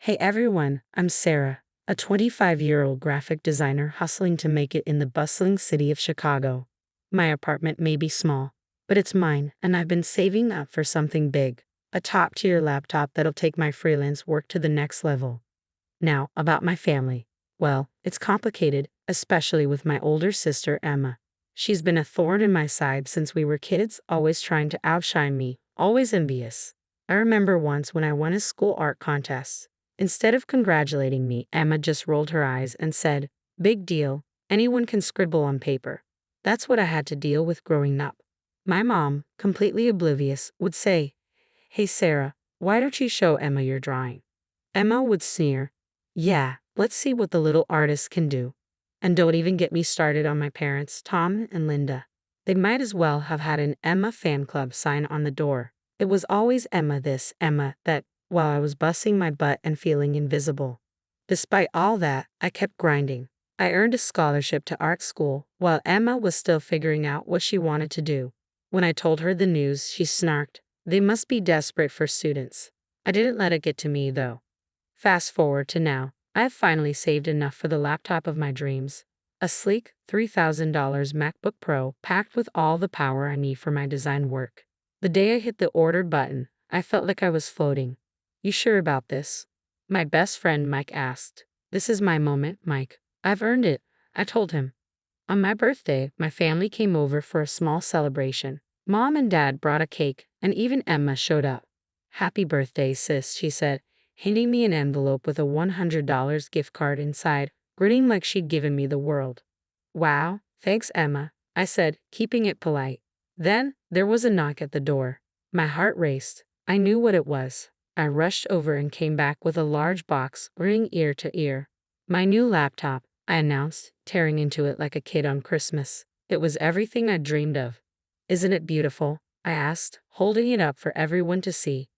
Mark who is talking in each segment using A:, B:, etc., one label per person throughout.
A: Hey everyone, I'm Sarah, a 25-year-old graphic designer hustling to make it in the bustling city of Chicago. My apartment may be small, but it's mine, and I've been saving up for something big, a top-tier laptop that'll take my freelance work to the next level. Now, about my family. Well, it's complicated, especially with my older sister Emma. She's been a thorn in my side since we were kids, always trying to outshine me, always envious. I remember once when I won a school art contest. Instead of congratulating me, Emma just rolled her eyes and said, "Big deal, anyone can scribble on paper." That's what I had to deal with growing up. My mom, completely oblivious, would say, "Hey Sarah, why don't you show Emma your drawing?" Emma would sneer, "Yeah, let's see what the little artist can do." And don't even get me started on my parents, Tom and Linda. They might as well have had an Emma fan club sign on the door. It was always Emma this, Emma that, while I was busting my butt and feeling invisible. Despite all that, I kept grinding. I earned a scholarship to art school while Emma was still figuring out what she wanted to do. When I told her the news, she snarked, "They must be desperate for students." I didn't let it get to me, though. Fast forward to now, I have finally saved enough for the laptop of my dreams. A sleek $3,000 MacBook Pro packed with all the power I need for my design work. The day I hit the ordered button, I felt like I was floating. "You sure about this?" My best friend Mike asked. "This is my moment, Mike. I've earned it," I told him. On my birthday, my family came over for a small celebration. Mom and Dad brought a cake, and even Emma showed up. "Happy birthday, sis," she said, handing me an envelope with a $100 gift card inside, grinning like she'd given me the world. "Wow, thanks, Emma," I said, keeping it polite. Then, there was a knock at the door. My heart raced. I knew what it was. I rushed over and came back with a large box, grinning ear to ear. "My new laptop," I announced, tearing into it like a kid on Christmas. It was everything I dreamed of. "Isn't it beautiful?" I asked, holding it up for everyone to see.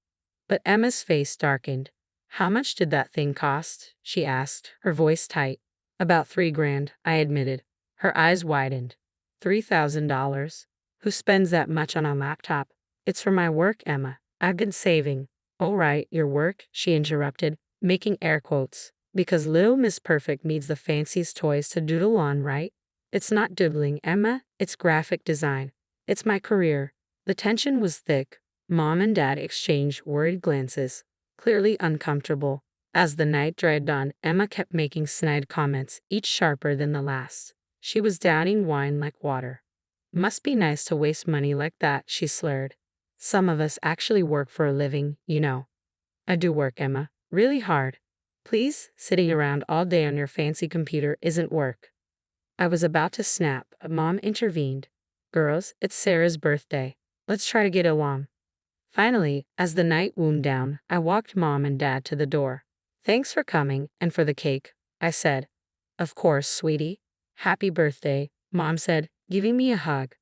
A: But Emma's face darkened. "How much did that thing cost?" she asked, her voice tight. "About $3,000, I admitted. Her eyes widened. $3,000? Who spends that much on a laptop? "It's for my work, Emma. I've been saving." "Oh right, your work," she interrupted, making air quotes. "Because little Miss Perfect needs the fanciest toys to doodle on, right?" "It's not doodling, Emma. It's graphic design. It's my career." The tension was thick. Mom and Dad exchanged worried glances, clearly uncomfortable. As the night dragged on, Emma kept making snide comments, each sharper than the last. She was downing wine like water. "Must be nice to waste money like that," she slurred. "Some of us actually work for a living, you know." "I do work, Emma. Really hard." "Please, sitting around all day on your fancy computer isn't work." I was about to snap, but Mom intervened. "Girls, it's Sarah's birthday. Let's try to get along." Finally, as the night wound down, I walked Mom and Dad to the door. "Thanks for coming, and for the cake," I said. "Of course, sweetie. Happy birthday," Mom said, giving me a hug.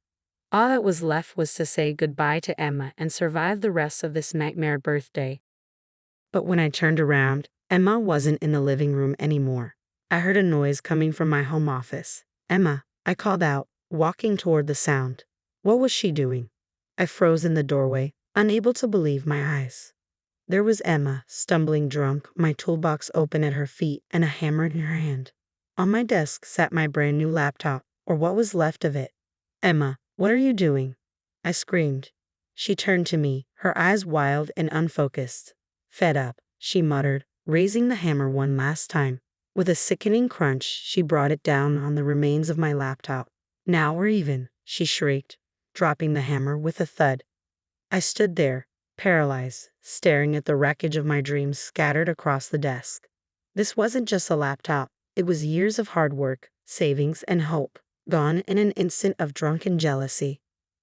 A: All that was left was to say goodbye to Emma and survive the rest of this nightmare birthday. But when I turned around, Emma wasn't in the living room anymore. I heard a noise coming from my home office. "Emma," I called out, walking toward the sound. What was she doing? I froze in the doorway, unable to believe my eyes. There was Emma, stumbling drunk, my toolbox open at her feet and a hammer in her hand. On my desk sat my brand new laptop, or what was left of it. "Emma, what are you doing?" I screamed. She turned to me, her eyes wild and unfocused. "Fed up," she muttered, raising the hammer one last time. With a sickening crunch, she brought it down on the remains of my laptop. "Now we're even," she shrieked, dropping the hammer with a thud. I stood there, paralyzed, staring at the wreckage of my dreams scattered across the desk. This wasn't just a laptop. It was years of hard work, savings, and hope, gone in an instant of drunken jealousy.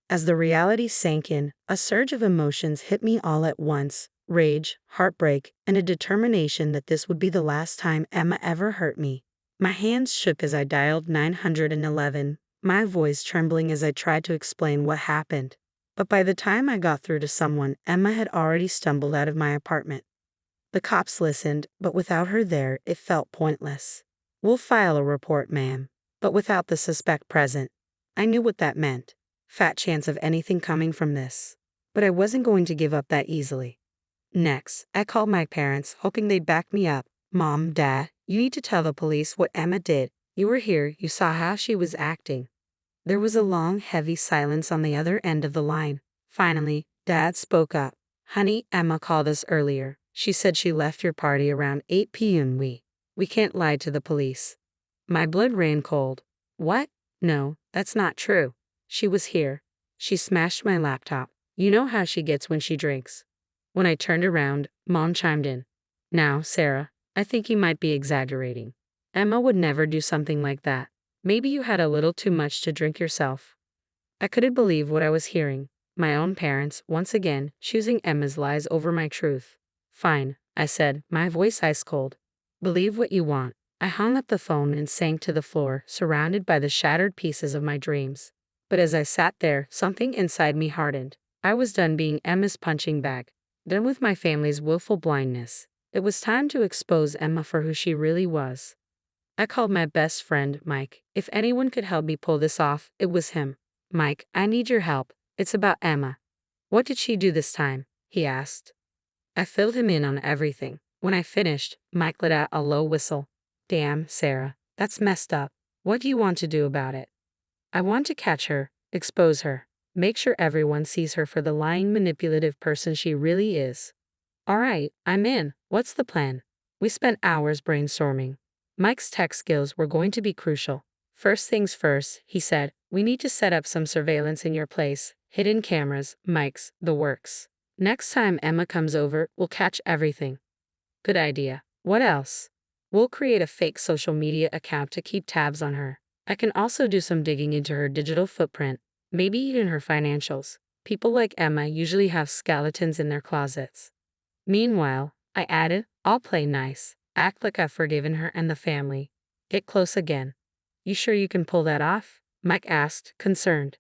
A: As the reality sank in, a surge of emotions hit me all at once: rage, heartbreak, and a determination that this would be the last time Emma ever hurt me. My hands shook as I dialed 911, my voice trembling as I tried to explain what happened. But by the time I got through to someone, Emma had already stumbled out of my apartment. The cops listened, but without her there, it felt pointless. "We'll file a report, ma'am." But without the suspect present. I knew what that meant. Fat chance of anything coming from this. But I wasn't going to give up that easily. Next, I called my parents, hoping they'd back me up. Mom, Dad, you need to tell the police what Emma did. You were here, you saw how she was acting. There was a long, heavy silence on the other end of the line. Finally, Dad spoke up. Honey, Emma called us earlier. She said she left your party around 8 p.m. We can't lie to the police. My blood ran cold. What? No, that's not true. She was here. She smashed my laptop. You know how she gets when she drinks. When I turned around, Mom chimed in. Now, Sarah, I think you might be exaggerating. Emma would never do something like that. Maybe you had a little too much to drink yourself. I couldn't believe what I was hearing. My own parents, once again, choosing Emma's lies over my truth. Fine, I said, my voice ice cold. Believe what you want. I hung up the phone and sank to the floor, surrounded by the shattered pieces of my dreams. But as I sat there, something inside me hardened. I was done being Emma's punching bag, done with my family's willful blindness. It was time to expose Emma for who she really was. I called my best friend, Mike. If anyone could help me pull this off, it was him. Mike, I need your help. It's about Emma. What did she do this time? He asked. I filled him in on everything. When I finished, Mike let out a low whistle. Damn, Sarah, that's messed up. What do you want to do about it? I want to catch her, expose her, make sure everyone sees her for the lying, manipulative person she really is. All right, I'm in. What's the plan? We spent hours brainstorming. Mike's tech skills were going to be crucial. First things first, he said, we need to set up some surveillance in your place, hidden cameras, mics, the works. Next time Emma comes over, we'll catch everything. Good idea. What else? We'll create a fake social media account to keep tabs on her. I can also do some digging into her digital footprint, maybe even her financials. People like Emma usually have skeletons in their closets. Meanwhile, I added, I'll play nice, act like I've forgiven her and the family. Get close again. You sure you can pull that off? Mike asked, concerned.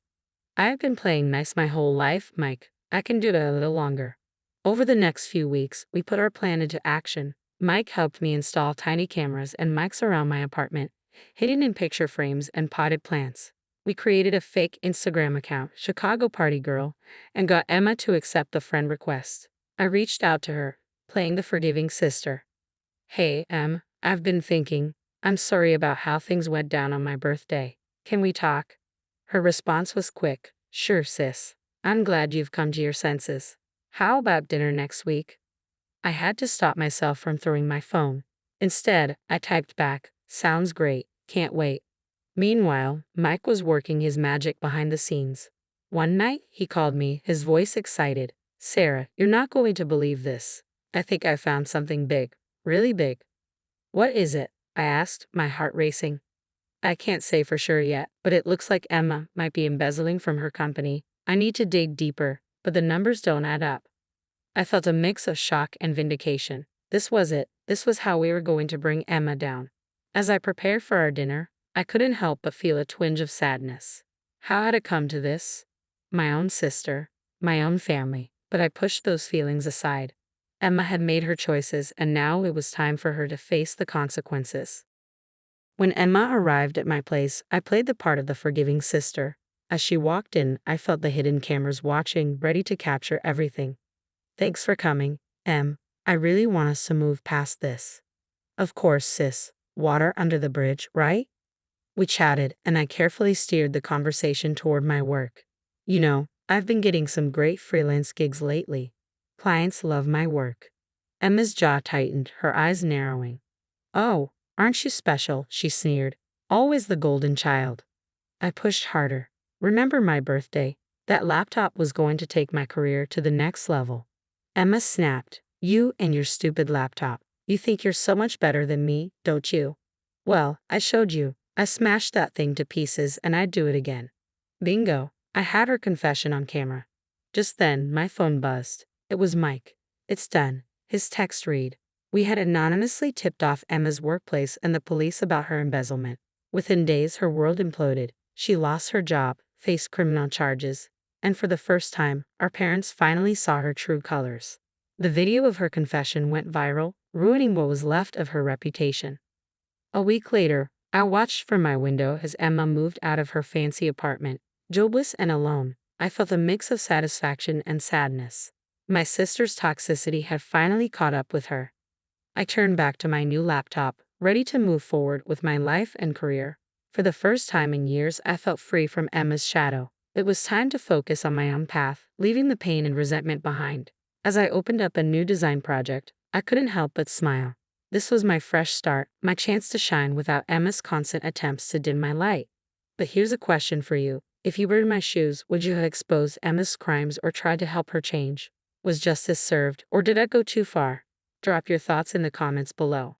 A: I've been playing nice my whole life, Mike. I can do it a little longer. Over the next few weeks, we put our plan into action. Mike helped me install tiny cameras and mics around my apartment, hidden in picture frames and potted plants. We created a fake Instagram account, Chicago Party Girl, and got Emma to accept the friend request. I reached out to her, playing the forgiving sister. Hey, Em, I've been thinking. I'm sorry about how things went down on my birthday. Can we talk? Her response was quick. Sure, sis. I'm glad you've come to your senses. How about dinner next week? I had to stop myself from throwing my phone. Instead, I typed back, sounds great, can't wait. Meanwhile, Mike was working his magic behind the scenes. One night, he called me, his voice excited. Sarah, you're not going to believe this. I think I found something big. Really big. What is it? I asked, my heart racing. I can't say for sure yet, but it looks like Emma might be embezzling from her company. I need to dig deeper, but the numbers don't add up. I felt a mix of shock and vindication. This was it. This was how we were going to bring Emma down. As I prepared for our dinner, I couldn't help but feel a twinge of sadness. How had it come to this? My own sister, my own family, but I pushed those feelings aside. Emma had made her choices, and now it was time for her to face the consequences. When Emma arrived at my place, I played the part of the forgiving sister. As she walked in, I felt the hidden cameras watching, ready to capture everything. Thanks for coming, Em. I really want us to move past this. Of course, sis. Water under the bridge, right? We chatted, and I carefully steered the conversation toward my work. You know, I've been getting some great freelance gigs lately. Clients love my work. Emma's jaw tightened, her eyes narrowing. Oh, aren't you special? She sneered. Always the golden child. I pushed harder. Remember my birthday? That laptop was going to take my career to the next level. Emma snapped. You and your stupid laptop. You think you're so much better than me, don't you? Well, I showed you. I smashed that thing to pieces and I'd do it again. Bingo. I had her confession on camera. Just then, my phone buzzed. It was Mike. It's done. His text read. We had anonymously tipped off Emma's workplace and the police about her embezzlement. Within days, her world imploded. She lost her job, faced criminal charges, and for the first time, our parents finally saw her true colors. The video of her confession went viral, ruining what was left of her reputation. A week later, I watched from my window as Emma moved out of her fancy apartment. Jobless and alone, I felt a mix of satisfaction and sadness. My sister's toxicity had finally caught up with her. I turned back to my new laptop, ready to move forward with my life and career. For the first time in years, I felt free from Emma's shadow. It was time to focus on my own path, leaving the pain and resentment behind. As I opened up a new design project, I couldn't help but smile. This was my fresh start, my chance to shine without Emma's constant attempts to dim my light. But here's a question for you. If you were in my shoes, would you have exposed Emma's crimes or tried to help her change? Was justice served, or did I go too far? Drop your thoughts in the comments below.